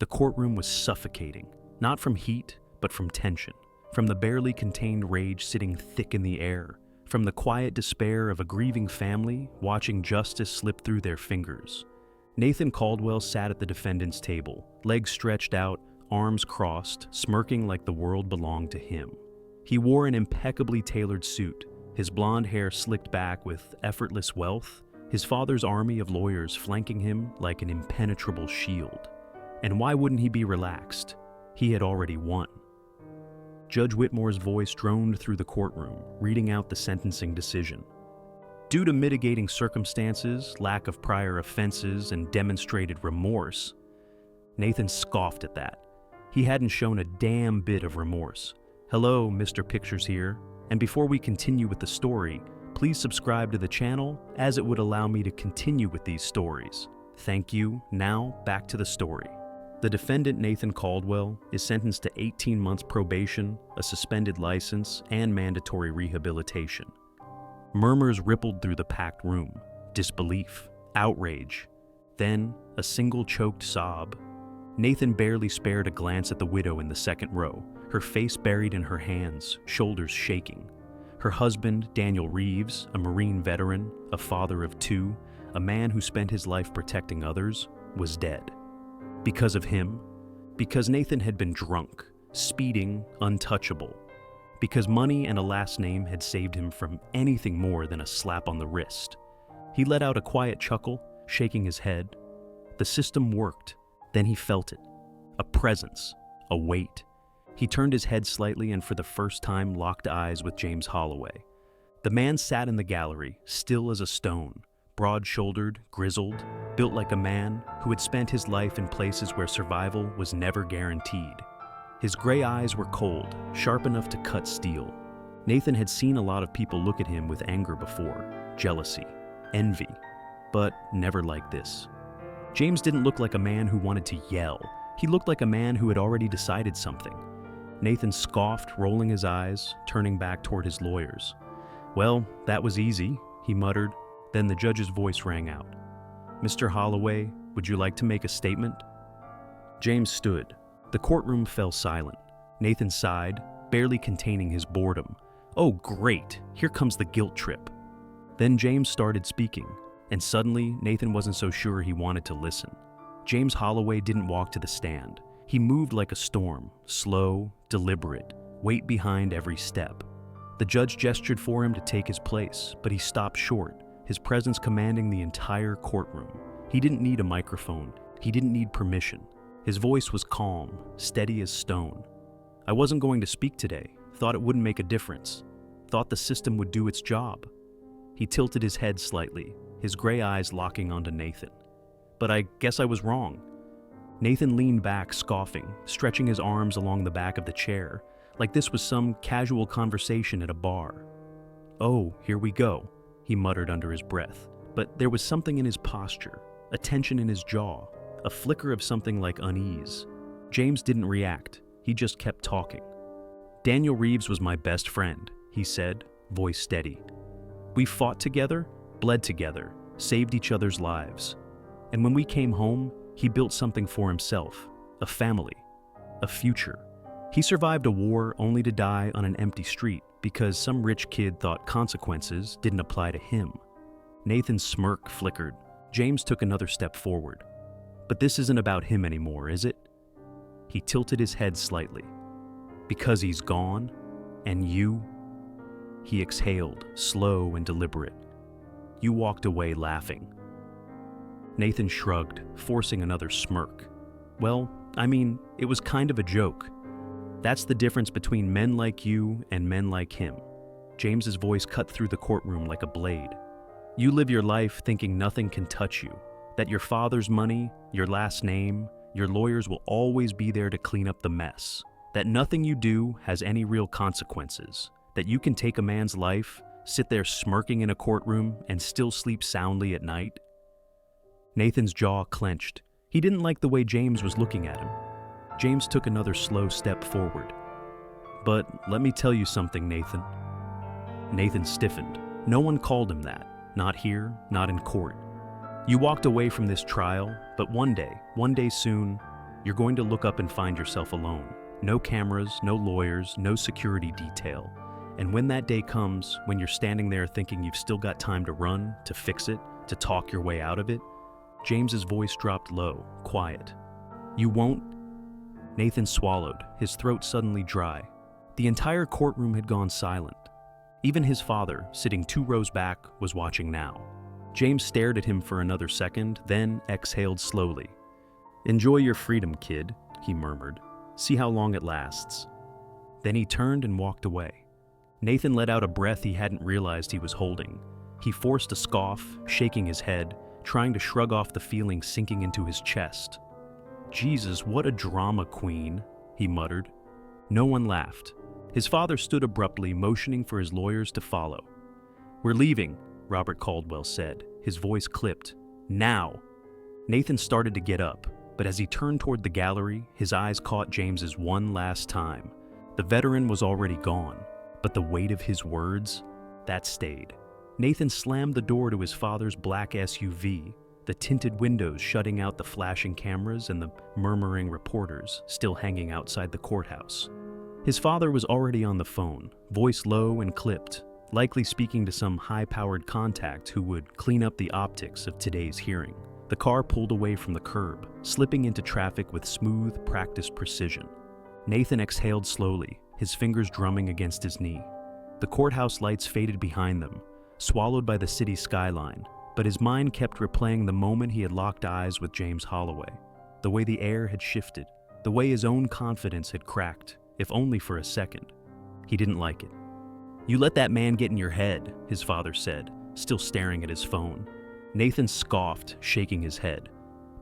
The courtroom was suffocating, not from heat, but from tension, from the barely contained rage sitting thick in the air, from the quiet despair of a grieving family watching justice slip through their fingers. Nathan Caldwell sat at the defendant's table, legs stretched out, arms crossed, smirking like the world belonged to him. He wore an impeccably tailored suit, his blonde hair slicked back with effortless wealth, his father's army of lawyers flanking him like an impenetrable shield. And why wouldn't he be relaxed? He had already won. Judge Whitmore's voice droned through the courtroom, reading out the sentencing decision. Due to mitigating circumstances, lack of prior offenses, and demonstrated remorse, Nathan scoffed at that. He hadn't shown a damn bit of remorse. Hello, Mr. Pictures here, and before we continue with the story, please subscribe to the channel as it would allow me to continue with these stories. Thank you. Now, back to the story. The defendant, Nathan Caldwell, is sentenced to 18 months probation, a suspended license, and mandatory rehabilitation. Murmurs rippled through the packed room. Disbelief, outrage, then a single choked sob. Nathan barely spared a glance at the widow in the second row, her face buried in her hands, shoulders shaking. Her husband, Daniel Reeves, a Marine veteran, a father of two, a man who spent his life protecting others, was dead. Because of him, because Nathan had been drunk, speeding, untouchable, because money and a last name had saved him from anything more than a slap on the wrist. He let out a quiet chuckle, shaking his head. The system worked. Then he felt it. A presence, a weight. He turned his head slightly and for the first time locked eyes with James Holloway. The man sat in the gallery, still as a stone, broad-shouldered, grizzled, built like a man who had spent his life in places where survival was never guaranteed. His gray eyes were cold, sharp enough to cut steel. Nathan had seen a lot of people look at him with anger before, jealousy, envy, but never like this. James didn't look like a man who wanted to yell. He looked like a man who had already decided something. Nathan scoffed, rolling his eyes, turning back toward his lawyers. "Well, that was easy," he muttered. Then the judge's voice rang out. "Mr. Holloway, would you like to make a statement?" James stood. The courtroom fell silent. Nathan sighed, barely containing his boredom. Oh, great! Here comes the guilt trip. Then James started speaking, and suddenly Nathan wasn't so sure he wanted to listen. James Holloway didn't walk to the stand. He moved like a storm, slow, deliberate, weight behind every step. The judge gestured for him to take his place, but he stopped short, his presence commanding the entire courtroom. He didn't need a microphone. He didn't need permission. His voice was calm, steady as stone. "I wasn't going to speak today. Thought it wouldn't make a difference. Thought the system would do its job." He tilted his head slightly, his gray eyes locking onto Nathan. "But I guess I was wrong." Nathan leaned back, scoffing, stretching his arms along the back of the chair, like this was some casual conversation at a bar. "Oh, here we go," he muttered under his breath. But there was something in his posture, a tension in his jaw, a flicker of something like unease. James didn't react. He just kept talking. "Daniel Reeves was my best friend," he said, voice steady. "We fought together, bled together, saved each other's lives. And when we came home, he built something for himself, a family, a future. He survived a war only to die on an empty street because some rich kid thought consequences didn't apply to him." Nathan's smirk flickered. James took another step forward. "But this isn't about him anymore, is it?" He tilted his head slightly. "Because he's gone, and you?" He exhaled, slow and deliberate. "You walked away laughing." Nathan shrugged, forcing another smirk. "Well, I mean, it was kind of a joke. That's the difference between men like you and men like him." James's voice cut through the courtroom like a blade. "You live your life thinking nothing can touch you, that your father's money, your last name, your lawyers will always be there to clean up the mess, that nothing you do has any real consequences, that you can take a man's life, sit there smirking in a courtroom, and still sleep soundly at night." Nathan's jaw clenched. He didn't like the way James was looking at him. James took another slow step forward. "But let me tell you something, Nathan." Nathan stiffened. No one called him that. Not here, not in court. "You walked away from this trial, but one day soon, You're going to look up and find yourself alone. No cameras, no lawyers, no security detail. And when that day comes, when you're standing there thinking you've still got time to run, to fix it, to talk your way out of it, James's voice dropped low, quiet. You won't? Nathan swallowed, his throat suddenly dry. The entire courtroom had gone silent. Even his father, sitting 2 rows back, was watching now. James stared at him for another second, then exhaled slowly. Enjoy your freedom, kid, he murmured. See how long it lasts. Then he turned and walked away. Nathan let out a breath he hadn't realized he was holding. He forced a scoff, shaking his head, trying to shrug off the feeling sinking into his chest. Jesus, what a drama queen, he muttered. No one laughed. His father stood abruptly, motioning for his lawyers to follow. We're leaving, Robert Caldwell said, his voice clipped. Now! Nathan started to get up, but as he turned toward the gallery, his eyes caught James's one last time. The veteran was already gone, but the weight of his words, that stayed. Nathan slammed the door to his father's black SUV, the tinted windows shutting out the flashing cameras and the murmuring reporters still hanging outside the courthouse. His father was already on the phone, voice low and clipped, likely speaking to some high-powered contact who would clean up the optics of today's hearing. The car pulled away from the curb, slipping into traffic with smooth, practiced precision. Nathan exhaled slowly, his fingers drumming against his knee. The courthouse lights faded behind them, swallowed by the city skyline, but his mind kept replaying the moment he had locked eyes with James Holloway, the way the air had shifted, the way his own confidence had cracked, if only for a second. He didn't like it. You let that man get in your head, his father said, still staring at his phone. Nathan scoffed, shaking his head.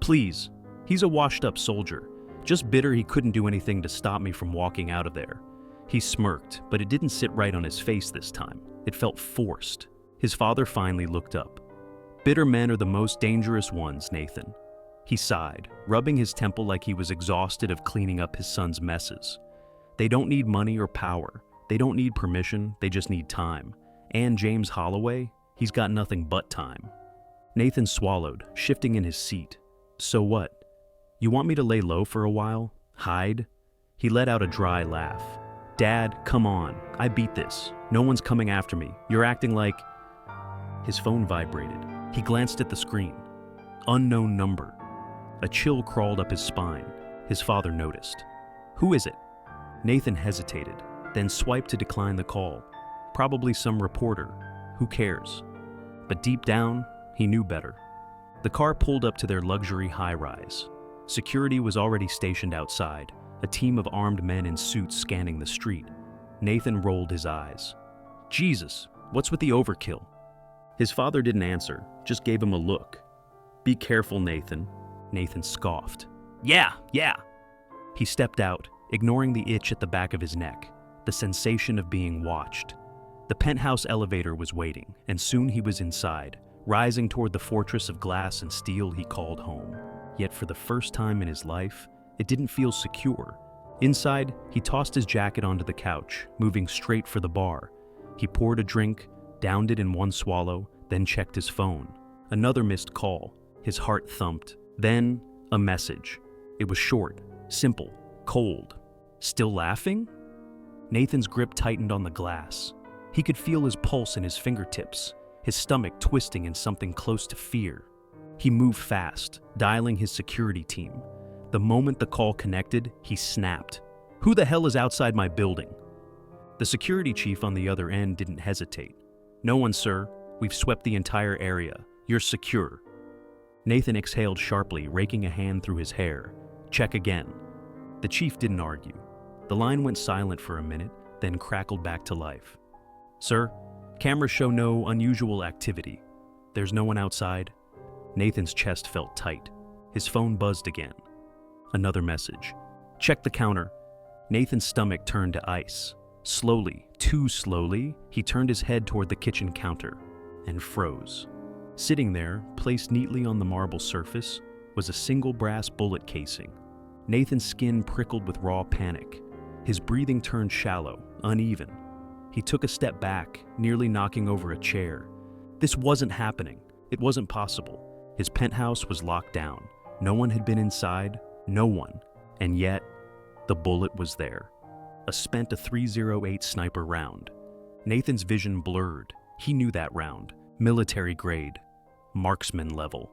Please, he's a washed-up soldier, just bitter he couldn't do anything to stop me from walking out of there. He smirked, but it didn't sit right on his face this time. It felt forced. His father finally looked up. Bitter men are the most dangerous ones, Nathan. He sighed, rubbing his temple like he was exhausted of cleaning up his son's messes. They don't need money or power. They don't need permission, they just need time. And James Holloway, he's got nothing but time. Nathan swallowed, shifting in his seat. So what? You want me to lay low for a while? Hide? He let out a dry laugh. Dad, come on. I beat this. No one's coming after me. You're acting like... His phone vibrated. He glanced at the screen. Unknown number. A chill crawled up his spine. His father noticed. Who is it? Nathan hesitated, then swiped to decline the call. Probably some reporter. Who cares? But deep down, he knew better. The car pulled up to their luxury high-rise. Security was already stationed outside, a team of armed men in suits scanning the street. Nathan rolled his eyes. Jesus, what's with the overkill? His father didn't answer, just gave him a look. Be careful, Nathan. Nathan scoffed. Yeah. He stepped out, ignoring the itch at the back of his neck, the sensation of being watched. The penthouse elevator was waiting, and soon he was inside, rising toward the fortress of glass and steel he called home. Yet for the first time in his life, it didn't feel secure. Inside, he tossed his jacket onto the couch, moving straight for the bar. He poured a drink, downed it in one swallow, then checked his phone. Another missed call. His heart thumped. Then, a message. It was short, simple, cold. Still laughing? Nathan's grip tightened on the glass. He could feel his pulse in his fingertips, his stomach twisting in something close to fear. He moved fast, dialing his security team. The moment the call connected, he snapped. Who the hell is outside my building? The security chief on the other end didn't hesitate. No one, sir. We've swept the entire area. You're secure. Nathan exhaled sharply, raking a hand through his hair. Check again. The chief didn't argue. The line went silent for a minute, then crackled back to life. Sir, cameras show no unusual activity. There's no one outside. Nathan's chest felt tight. His phone buzzed again. Another message. Check the counter. Nathan's stomach turned to ice. Slowly, too slowly, he turned his head toward the kitchen counter and froze. Sitting there, placed neatly on the marble surface, was a single brass bullet casing. Nathan's skin prickled with raw panic. His breathing turned shallow, uneven. He took a step back, nearly knocking over a chair. This wasn't happening. It wasn't possible. His penthouse was locked down. No one had been inside. No one. And yet, the bullet was there. A spent .308 sniper round. Nathan's vision blurred. He knew that round. Military grade. Marksman level.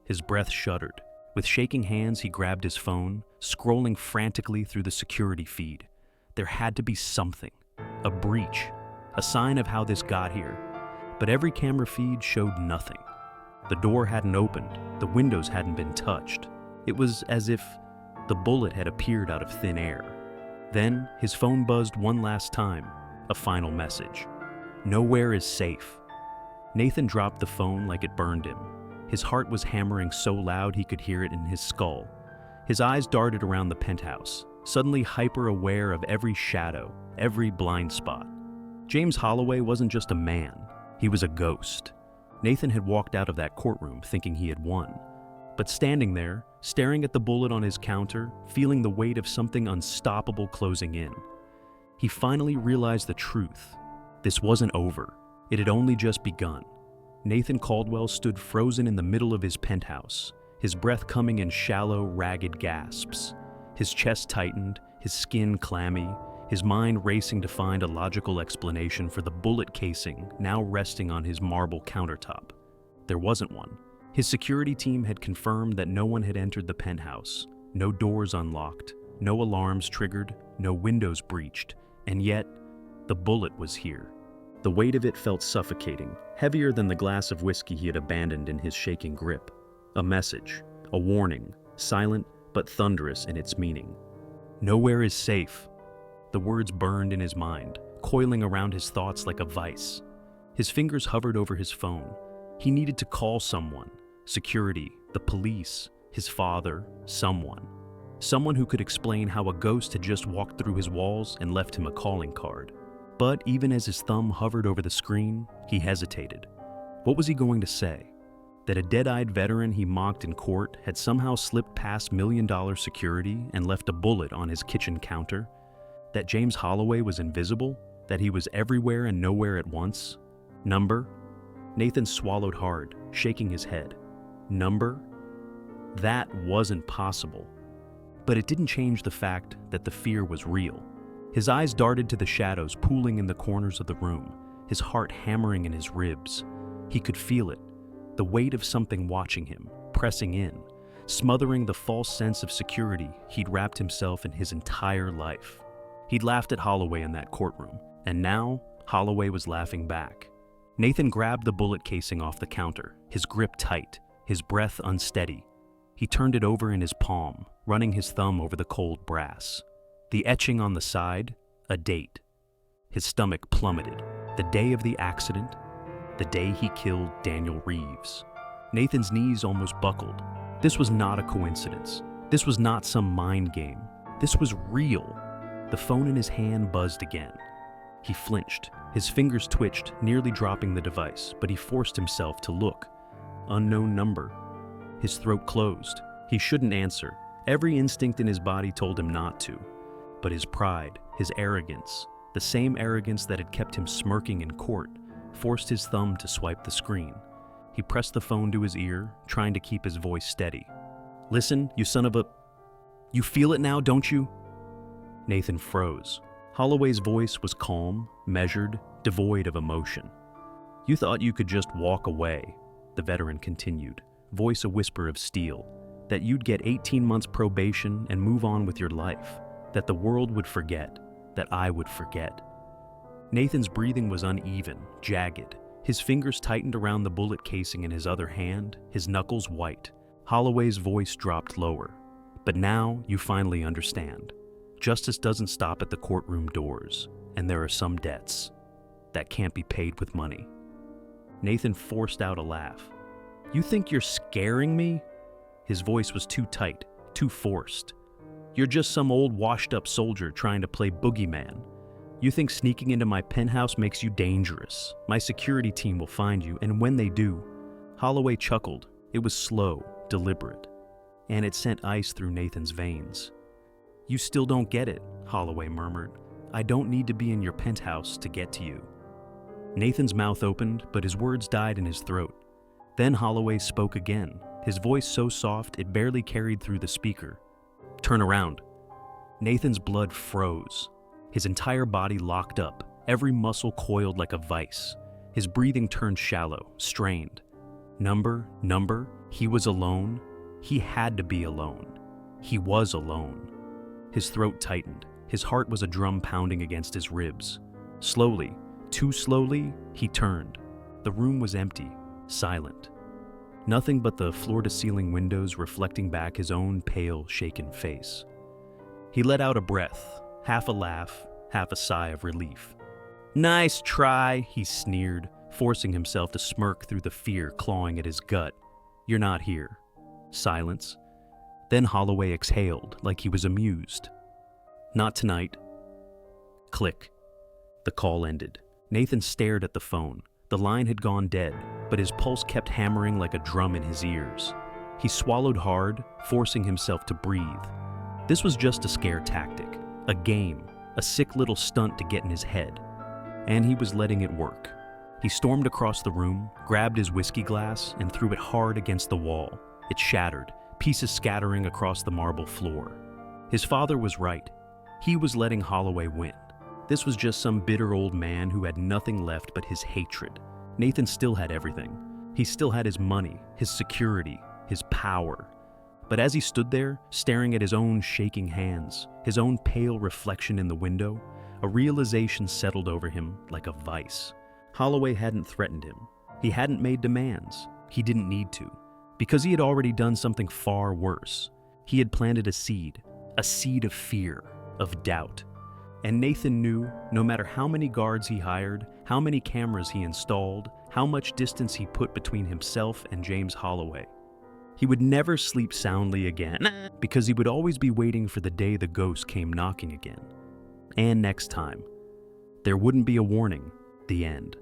His breath shuddered. With shaking hands, he grabbed his phone, scrolling frantically through the security feed. There had to be something. A breach. A sign of how this got here. But every camera feed showed nothing. The door hadn't opened. The windows hadn't been touched. It was as if the bullet had appeared out of thin air. Then, his phone buzzed one last time. A final message. Nowhere is safe. Nathan dropped the phone like it burned him. His heart was hammering so loud he could hear it in his skull. His eyes darted around the penthouse, suddenly hyper-aware of every shadow, every blind spot. James Holloway wasn't just a man, he was a ghost. Nathan had walked out of that courtroom thinking he had won. But standing there, staring at the bullet on his counter, feeling the weight of something unstoppable closing in, he finally realized the truth. This wasn't over. It had only just begun. Nathan Caldwell stood frozen in the middle of his penthouse, his breath coming in shallow, ragged gasps. His chest tightened, his skin clammy, his mind racing to find a logical explanation for the bullet casing now resting on his marble countertop. There wasn't one. His security team had confirmed that no one had entered the penthouse, no doors unlocked, no alarms triggered, no windows breached, and yet, the bullet was here. The weight of it felt suffocating, heavier than the glass of whiskey he had abandoned in his shaking grip. A message, a warning, silent but thunderous in its meaning. Nowhere is safe. The words burned in his mind, coiling around his thoughts like a vice. His fingers hovered over his phone. He needed to call someone. Security, the police, his father, someone. Someone who could explain how a ghost had just walked through his walls and left him a calling card. But even as his thumb hovered over the screen, he hesitated. What was he going to say? That a dead-eyed veteran he mocked in court had somehow slipped past million-dollar security and left a bullet on his kitchen counter? That James Holloway was invisible? That he was everywhere and nowhere at once? Number? Nathan swallowed hard, shaking his head. Number? That wasn't possible. But it didn't change the fact that the fear was real. His eyes darted to the shadows pooling in the corners of the room, his heart hammering in his ribs. He could feel it, the weight of something watching him, pressing in, smothering the false sense of security he'd wrapped himself in his entire life. He'd laughed at Holloway in that courtroom, and now Holloway was laughing back. Nathan grabbed the bullet casing off the counter, his grip tight, his breath unsteady. He turned it over in his palm, running his thumb over the cold brass. The etching on the side, a date. His stomach plummeted. The day of the accident, the day he killed Daniel Reeves. Nathan's knees almost buckled. This was not a coincidence. This was not some mind game. This was real. The phone in his hand buzzed again. He flinched. His fingers twitched, nearly dropping the device, but he forced himself to look. Unknown number. His throat closed. He shouldn't answer. Every instinct in his body told him not to. But his pride, his arrogance, the same arrogance that had kept him smirking in court, forced his thumb to swipe the screen. He pressed the phone to his ear, trying to keep his voice steady. "Listen, you son of a... You feel it now, don't you?" Nathan froze. Holloway's voice was calm, measured, devoid of emotion. "You thought you could just walk away," the veteran continued, voice a whisper of steel, "that you'd get 18 months probation and move on with your life, that the world would forget, that I would forget." Nathan's breathing was uneven, jagged. His fingers tightened around the bullet casing in his other hand, his knuckles white. Holloway's voice dropped lower. "But now you finally understand. Justice doesn't stop at the courtroom doors, and there are some debts that can't be paid with money." Nathan forced out a laugh. "You think you're scaring me?" His voice was too tight, too forced. "You're just some old washed-up soldier trying to play boogeyman. You think sneaking into my penthouse makes you dangerous. My security team will find you, and when they do..." Holloway chuckled. It was slow, deliberate, and it sent ice through Nathan's veins. "You still don't get it," Holloway murmured. "I don't need to be in your penthouse to get to you." Nathan's mouth opened, but his words died in his throat. Then Holloway spoke again, his voice so soft it barely carried through the speaker. Turn around. Nathan's blood froze. His entire body locked up, every muscle coiled like a vice. His breathing turned shallow, strained. Number, he was alone. He had to be alone. He was alone. His throat tightened. His heart was a drum pounding against his ribs. Slowly, too slowly, he turned. The room was empty, silent. Nothing but the floor-to-ceiling windows reflecting back his own pale, shaken face. He let out a breath, half a laugh, half a sigh of relief. "Nice try," he sneered, forcing himself to smirk through the fear clawing at his gut. "You're not here." Silence. Then Holloway exhaled like he was amused. "Not tonight." Click. The call ended. Nathan stared at the phone. The line had gone dead, but his pulse kept hammering like a drum in his ears. He swallowed hard, forcing himself to breathe. This was just a scare tactic, a game, a sick little stunt to get in his head. And he was letting it work. He stormed across the room, grabbed his whiskey glass, and threw it hard against the wall. It shattered, pieces scattering across the marble floor. His father was right. He was letting Holloway win. This was just some bitter old man who had nothing left but his hatred. Nathan still had everything. He still had his money, his security, his power. But as he stood there, staring at his own shaking hands, his own pale reflection in the window, a realization settled over him like a vice. Holloway hadn't threatened him. He hadn't made demands. He didn't need to, because he had already done something far worse. He had planted a seed of fear, of doubt. And Nathan knew, no matter how many guards he hired, how many cameras he installed, how much distance he put between himself and James Holloway, he would never sleep soundly again, because he would always be waiting for the day the ghost came knocking again. And next time, there wouldn't be a warning, the end.